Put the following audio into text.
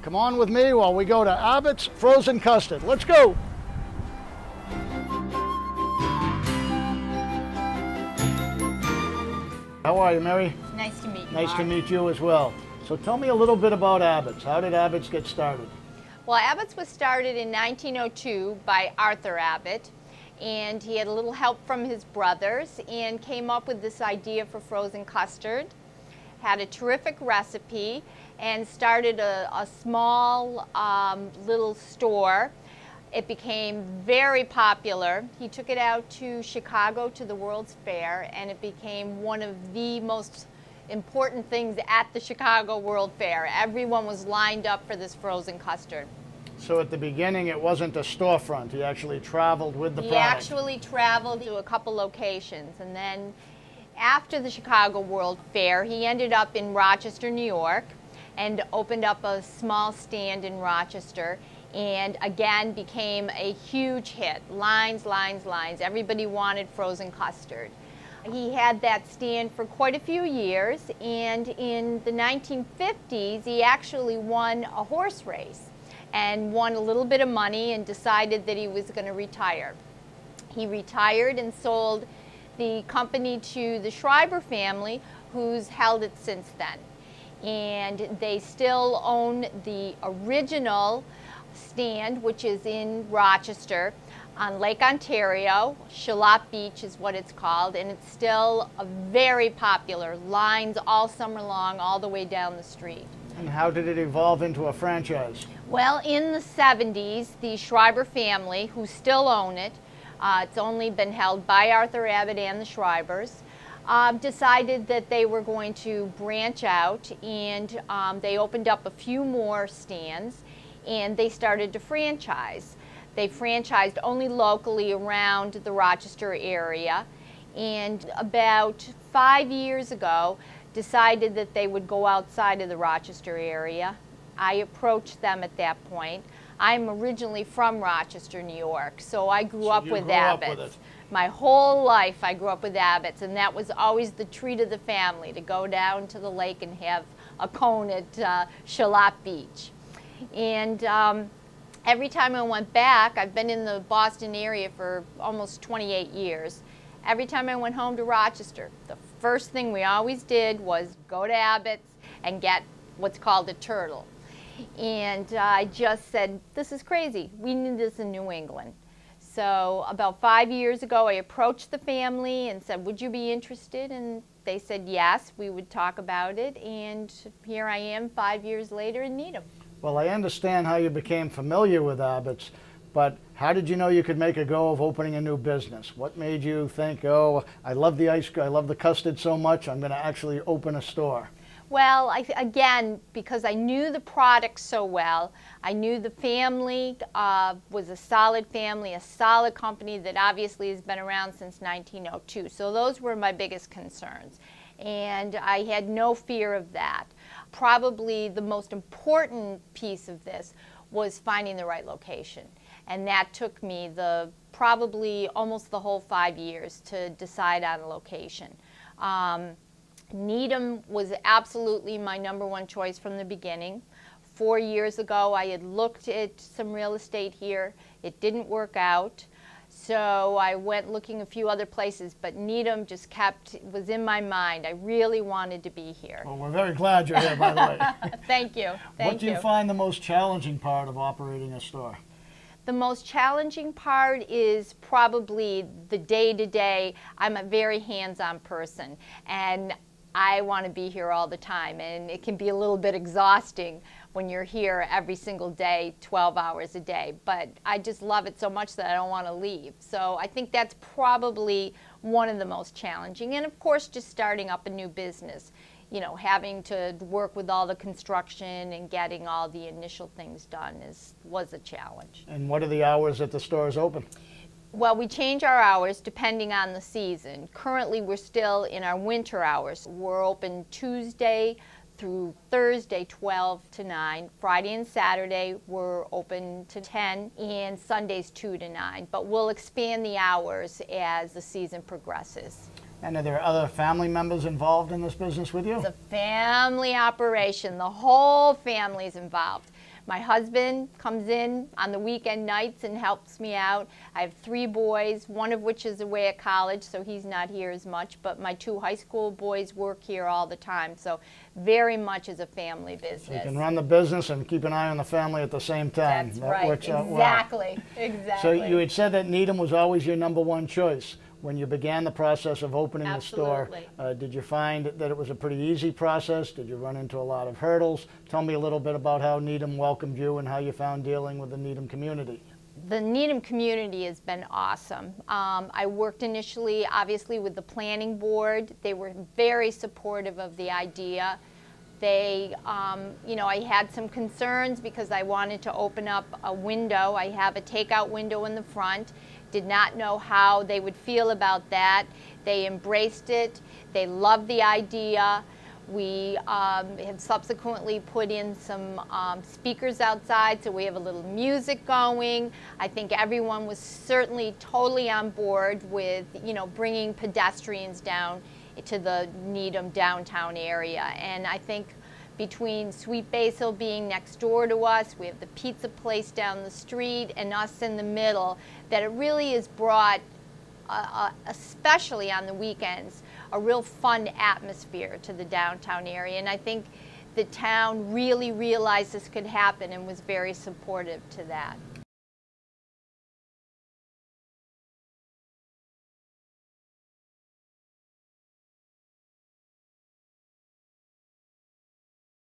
Come on with me while we go to Abbotts Frozen Custard. Let's go. How are you, Mary? Nice to meet you, Nice Mark. to meet you as well. So tell me a little bit about Abbotts. How did Abbotts get started? Well, Abbotts was started in 1902 by Arthur Abbott, and he had a little help from his brothers and came up with this idea for frozen custard. Had a terrific recipe and started a small little store. It became very popular. He took it out to Chicago to the World's Fair, and it became one of the most important things at the Chicago World Fair. Everyone was lined up for this frozen custard. So at the beginning it wasn't a storefront. He actually traveled with the product. He actually traveled to a couple locations, and then after the Chicago World Fair he ended up in Rochester, New York, and opened up a small stand in Rochester, and again became a huge hit. Lines, lines, lines. Everybody wanted frozen custard. He had that stand for quite a few years, and in the 1950s he actually won a horse race and won a little bit of money and decided that he was going to retire. He retired and sold the company to the Schreiber family, who's held it since then. And they still own the original stand, which is in Rochester on Lake Ontario. Shallop Beach is what it's called, and it's still a very popular. Lines all summer long, all the way down the street. And how did it evolve into a franchise? Well, in the 70s, the Schreiber family, who still own it, it's only been held by Arthur Abbott and the Schreibers, decided that they were going to branch out, and they opened up a few more stands, and they started to franchise. They franchised only locally around the Rochester area, and about 5 years ago decided that they would go outside of the Rochester area. I approached them at that point. I'm originally from Rochester, New York, so I grew up with Abbotts. My whole life I grew up with Abbotts, and that was always the treat of the family, to go down to the lake and have a cone at Shallop Beach. And every time I went back, I've been in the Boston area for almost 28 years. Every time I went home to Rochester, the first thing we always did was go to Abbotts and get what's called a turtle. And I just said, this is crazy. We need this in New England. So about 5 years ago, I approached the family and said, would you be interested? And they said yes, we would talk about it. And here I am 5 years later in Needham. Well, I understand how you became familiar with Abbotts, but how did you know you could make a go of opening a new business? What made you think, oh, I love the custard so much, I'm going to actually open a store? Well, again, because I knew the product so well, I knew the family was a solid family, a solid company that obviously has been around since 1902. So those were my biggest concerns. And I had no fear of that. Probably the most important piece of this was finding the right location. And that took me probably almost the whole 5 years to decide on a location. Needham was absolutely my #1 choice from the beginning. 4 years ago, I had looked at some real estate here. It didn't work out. So I went looking a few other places, but Needham just was in my mind. I really wanted to be here. Well, we're very glad you're here, by the way. Thank you. What do you find the most challenging part of operating a store? The most challenging part is probably the day-to-day. I'm a very hands-on person, and I want to be here all the time, and it can be a little bit exhausting when you're here every single day, 12 hours a day. But I just love it so much that I don't want to leave. So I think that's probably one of the most challenging. And of course, just starting up a new business, you know, having to work with all the construction and getting all the initial things done was a challenge. And what are the hours that the store is open? Well, we change our hours depending on the season. Currently, we're still in our winter hours. We're open Tuesday through Thursday, 12 to 9. Friday and Saturday, we're open to 10, and Sundays 2 to 9. But we'll expand the hours as the season progresses. And are there other family members involved in this business with you? It's a family operation. The whole family's involved. My husband comes in on the weekend nights and helps me out. I have 3 boys, one of which is away at college, so he's not here as much, but my 2 high school boys work here all the time, so very much is a family business. So you can run the business and keep an eye on the family at the same time. That's That right, works out well. exactly, exactly. So you had said that Needham was always your #1 choice. When you began the process of opening Absolutely. the store, did you find that it was a pretty easy process? Did you run into a lot of hurdles? Tell me a little bit about how Needham welcomed you and how you found dealing with the Needham community. The Needham community has been awesome. I worked initially, obviously, with the planning board. They were very supportive of the idea. They, you know, I had some concerns because I wanted to open up a window. I have a takeout window in the front. Did not know how they would feel about that. They embraced it. They loved the idea. We have subsequently put in some speakers outside, so we have a little music going. I think everyone was certainly totally on board with, you know, bringing pedestrians down to the Needham downtown area. And I think between Sweet Basil being next door to us, we have the pizza place down the street, and us in the middle, that it really has brought, especially on the weekends, a real fun atmosphere to the downtown area. And I think the town really realized this could happen and was very supportive to that.